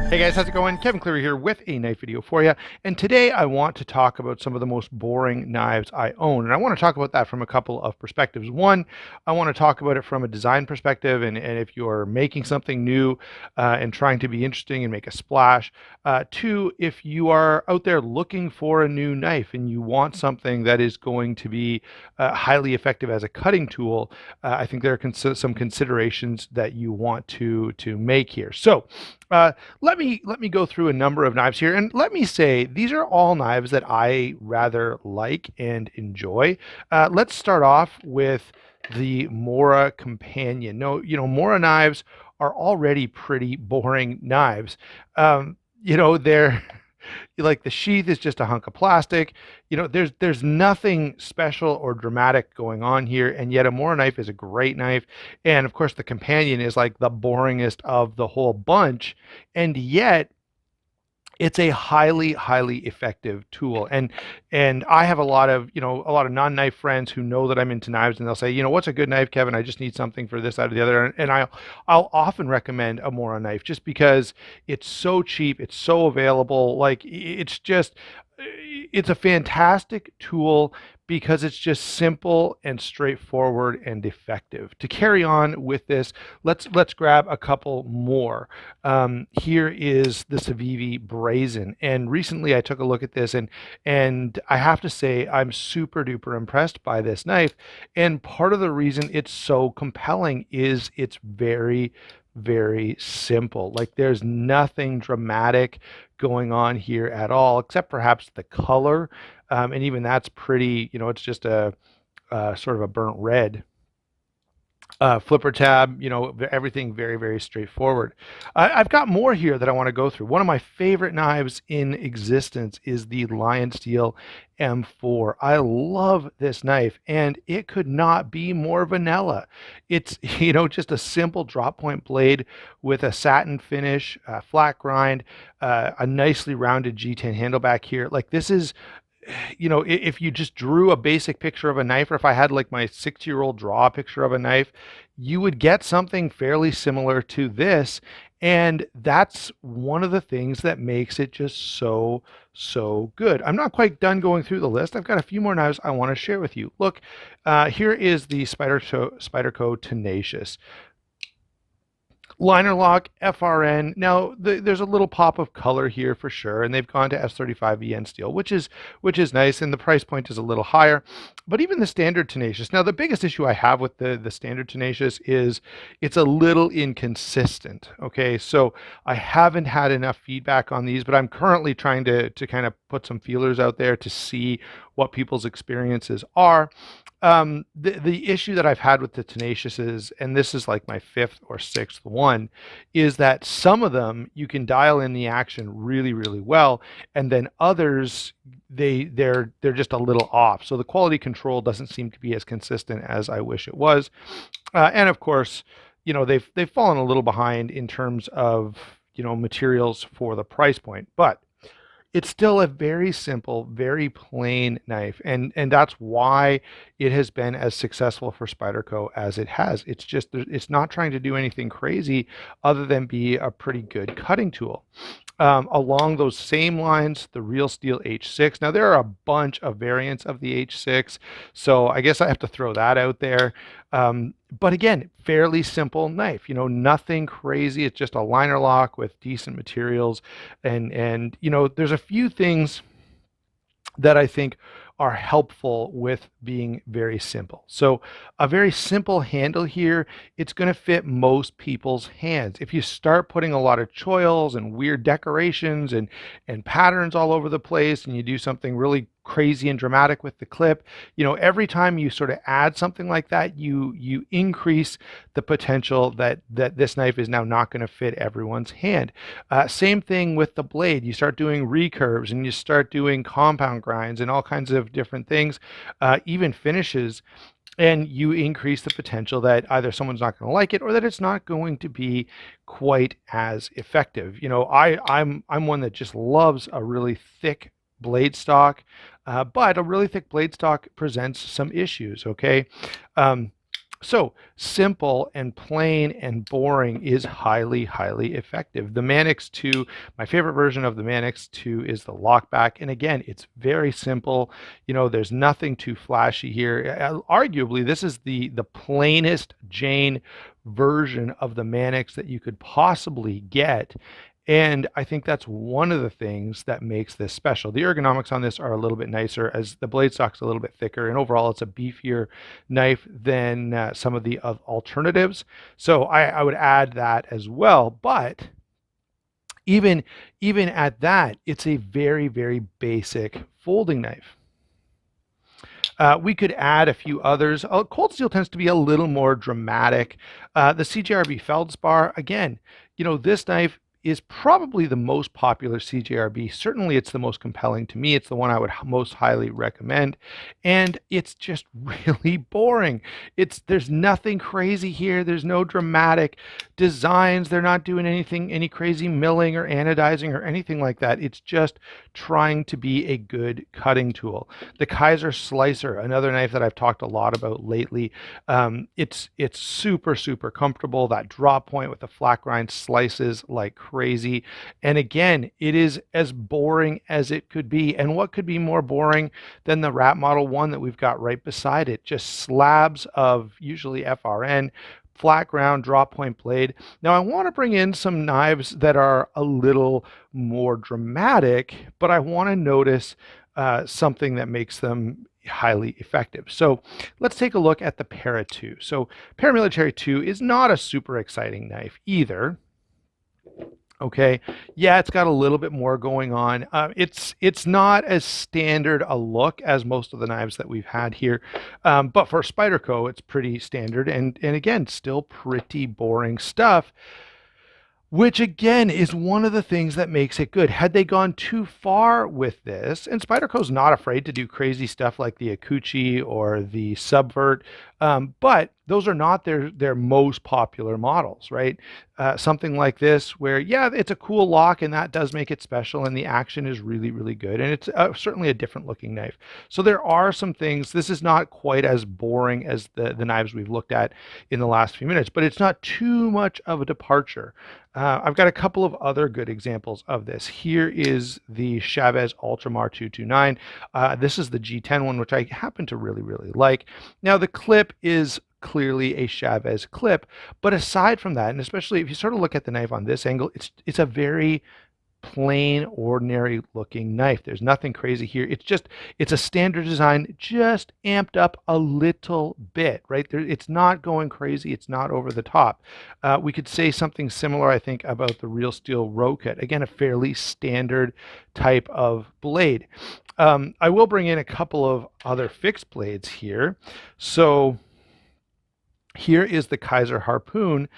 Hey guys, how's it going? Kevin Cleary here with a knife video for you. And today I want to talk about some of the most boring knives I own. And I want to talk about that from a couple of perspectives. One, I want to talk about it from a design perspective. And if you're making something new and trying to be interesting and make a splash. Two, if you are out there looking for a new knife and you want something that is going to be highly effective as a cutting tool, I think there are some considerations that you want to make here. So let me go through a number of knives here, and let me say these are all knives that I rather like and enjoy. Let's start off with the Mora Companion. No, Mora knives are already pretty boring knives. They're like the sheath is just a hunk of plastic. There's nothing special or dramatic going on here, and yet a Mora knife is a great knife. And of course, the Companion is like the boringest of the whole bunch, and yet it's a highly highly effective tool. And I have a lot of non-knife friends who know that I'm into knives, and they'll say, what's a good knife, Kevin? I just need something for this, that, or the other. And I'll often recommend a Mora knife just because it's so cheap, it's so available. Like it's a fantastic tool because it's just simple and straightforward and effective. To carry on with this, let's grab a couple more. Here is the Civivi Brazen, and recently I took a look at this, and I have to say I'm super duper impressed by this knife. And part of the reason it's so compelling is it's very very simple. Like there's nothing dramatic going on here at all, except perhaps the color, and even that's pretty. It's just a sort of a burnt red. Flipper tab, everything very, very straightforward. I've got more here that I want to go through. One of my favorite knives in existence is the Lion Steel M4. I love this knife, and it could not be more vanilla. It's, just a simple drop point blade with a satin finish, flat grind, a nicely rounded G10 handle back here. Like this is if you just drew a basic picture of a knife, or if I had like my 6-year-old draw a picture of a knife, you would get something fairly similar to this. And that's one of the things that makes it just so, so good. I'm not quite done going through the list. I've got a few more knives I want to share with you. Look, here is the Spyderco Tenacious. Liner lock, FRN. Now there's a little pop of color here for sure, and they've gone to S35 EN steel, which is nice, and the price point is a little higher. But even the standard Tenacious. Now the biggest issue I have with the standard Tenacious is it's a little inconsistent. Okay, so I haven't had enough feedback on these, but I'm currently trying to kind of put some feelers out there to see what people's experiences are. The issue that I've had with the Tenacious is, and this is like my fifth or sixth one, is that some of them you can dial in the action really really well, and then others they're just a little off. So the quality control doesn't seem to be as consistent as I wish it was, and of course, they've fallen a little behind in terms of materials for the price point, but it's still a very simple, very plain knife, and that's why it has been as successful for Spyderco as it has. It's not trying to do anything crazy other than be a pretty good cutting tool. Along those same lines, the Real Steel H6. Now there are a bunch of variants of the H6, so I guess I have to throw that out there. But again, fairly simple knife. Nothing crazy. It's just a liner lock with decent materials, and there's a few things that I think are helpful with being very simple. So a very simple handle here, it's going to fit most people's hands. If you start putting a lot of choils and weird decorations and patterns all over the place, and you do something really crazy and dramatic with the clip, every time you sort of add something like that, you increase the potential that this knife is now not going to fit everyone's hand. Same thing with the blade. You start doing recurves and you start doing compound grinds and all kinds of different things, even finishes, and you increase the potential that either someone's not going to like it or that it's not going to be quite as effective. I'm one that just loves a really thick blade stock, but a really thick blade stock presents some issues. Okay, So simple and plain and boring is highly, highly effective. The Manix 2, my favorite version of the Manix 2 is the lockback. And again, it's very simple. There's nothing too flashy here. Arguably, this is the plainest Jane version of the Manix that you could possibly get. And I think that's one of the things that makes this special. The ergonomics on this are a little bit nicer as the blade stock's a little bit thicker, and overall it's a beefier knife than some of the alternatives. So I would add that as well. But even even at that, it's a very, very basic folding knife. We could add a few others. Cold steel tends to be a little more dramatic. The CJRB Feldspar, again, this knife is probably the most popular CJRB. Certainly it's the most compelling to me. It's the one I would most highly recommend. And it's just really boring. There's nothing crazy here. There's no dramatic designs. They're not doing any crazy milling or anodizing or anything like that. It's just trying to be a good cutting tool. The Kaiser Slicer, another knife that I've talked a lot about lately. It's super, super comfortable. That drop point with the flat grind slices like crazy. And again, it is as boring as it could be. And what could be more boring than the Rat Model 1 that we've got right beside it? Just slabs of usually FRN, flat ground drop point blade. Now I want to bring in some knives that are a little more dramatic, but I want to notice something that makes them highly effective. So let's take a look at the Para 2. So Paramilitary 2 is not a super exciting knife either. Okay, yeah, it's got a little bit more going on. It's not as standard a look as most of the knives that we've had here, but for Spyderco, it's pretty standard, and again, still pretty boring stuff, which again is one of the things that makes it good. Had they gone too far with this, and Spyderco's not afraid to do crazy stuff like the Akuchi or the Subvert, but those are not their most popular models, right? Something like this, where yeah, it's a cool lock, and that does make it special, and the action is really, really good, and it's certainly a different looking knife. So there are some things. This is not quite as boring as the knives we've looked at in the last few minutes, but it's not too much of a departure. I've got a couple of other good examples of this. Here is the Chavez Ultramar 229. This is the G10 one, which I happen to really, really like. Now, the clip is clearly a Chavez clip, but aside from that, and especially if you sort of look at the knife on this angle, it's a very plain, ordinary looking knife. There's nothing crazy here. It's a standard design, just amped up a little bit, right? It's not going crazy. It's not over the top. We could say something similar, I think, about the Real Steel Rocut. Again, a fairly standard type of blade. I will bring in a couple of other fixed blades here. So here is the Kaiser Harpoon.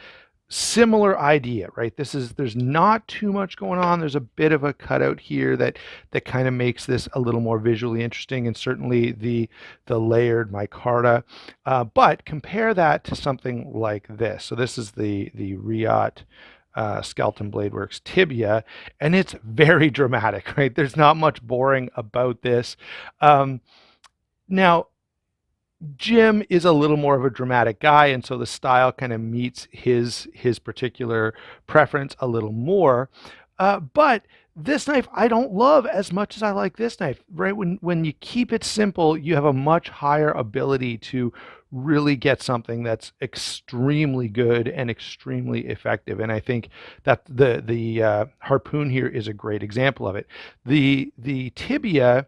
Similar idea, right? There's not too much going on. There's a bit of a cutout here that kind of makes this a little more visually interesting, and certainly the layered micarta. But compare that to something like this. So this is the Riot Skeleton Blade Works Tibia, and it's very dramatic, right? There's not much boring about this. Now, Jim is a little more of a dramatic guy, and so the style kind of meets his particular preference a little more. But this knife I don't love as much as I like this knife. Right, when you keep it simple, you have a much higher ability to really get something that's extremely good and extremely effective. And I think that the Harpoon here is a great example of it. The Tibia,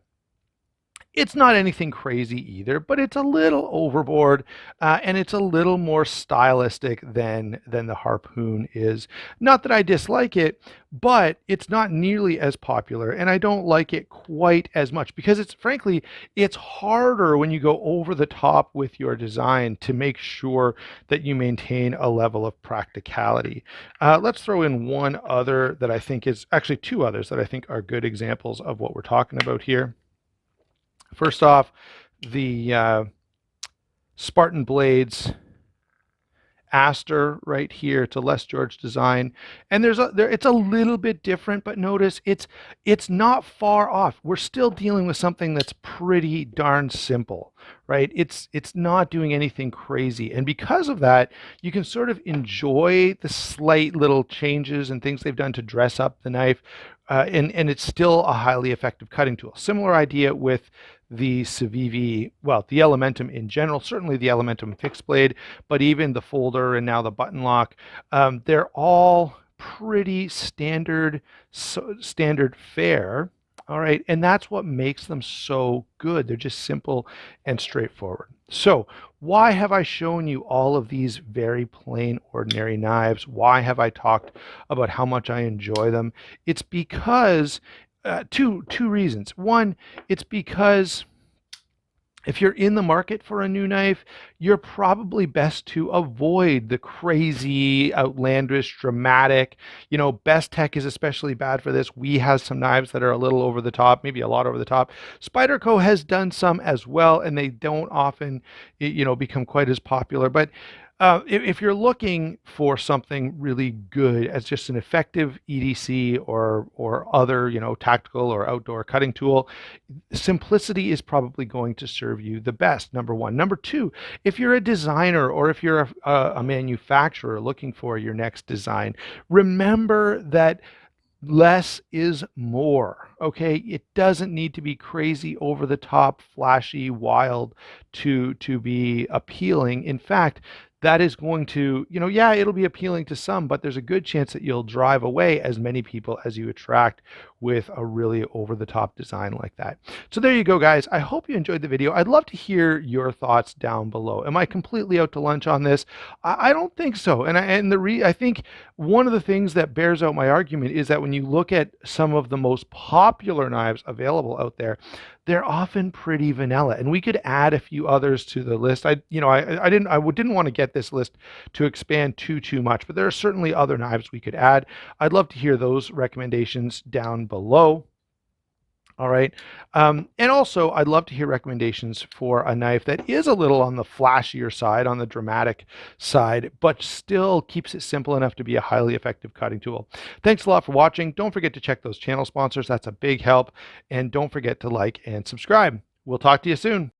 it's not anything crazy either, but it's a little overboard, and it's a little more stylistic than the Harpoon is. Not that I dislike it, but it's not nearly as popular, and I don't like it quite as much because frankly, it's harder when you go over the top with your design to make sure that you maintain a level of practicality. Let's throw in one other that I think is actually two others that I think are good examples of what we're talking about here. First off, the Spartan Blades Aster right here. It's a Les George design, and it's a little bit different, but notice it's not far off. We're still dealing with something that's pretty darn simple, right? It's not doing anything crazy, and because of that, you can sort of enjoy the slight little changes and things they've done to dress up the knife, and it's still a highly effective cutting tool. Similar idea with the Civivi, well, the Elementum in general, certainly the Elementum fixed blade, but even the folder and now the button lock, they're all pretty standard fare. All right, and that's what makes them so good. They're just simple and straightforward. So why have I shown you all of these very plain, ordinary knives? Why have I talked about how much I enjoy them? It's because two reasons. One, it's because if you're in the market for a new knife, you're probably best to avoid the crazy, outlandish, dramatic. Best Tech is especially bad for this. We have some knives that are a little over the top, maybe a lot over the top. Spyderco has done some as well, and they don't often, become quite as popular. But if you're looking for something really good as just an effective EDC or other, tactical or outdoor cutting tool, simplicity is probably going to serve you the best, number one. Number two, if you're a designer or if you're a manufacturer looking for your next design, remember that less is more. Okay, it doesn't need to be crazy, over the top, flashy, wild to be appealing. In fact, that is going to, yeah, it'll be appealing to some, but there's a good chance that you'll drive away as many people as you attract with a really over the top design like that. So there you go, guys. I hope you enjoyed the video. I'd love to hear your thoughts down below. Am I completely out to lunch on this? I don't think so. I think one of the things that bears out my argument is that when you look at some of the most popular knives available out there, they're often pretty vanilla, and we could add a few others to the list. I didn't want to get this list to expand too much, but there are certainly other knives we could add. I'd love to hear those recommendations down below. All right. And also, I'd love to hear recommendations for a knife that is a little on the flashier side, on the dramatic side, but still keeps it simple enough to be a highly effective cutting tool. Thanks a lot for watching. Don't forget to check those channel sponsors. That's a big help. And don't forget to like and subscribe. We'll talk to you soon.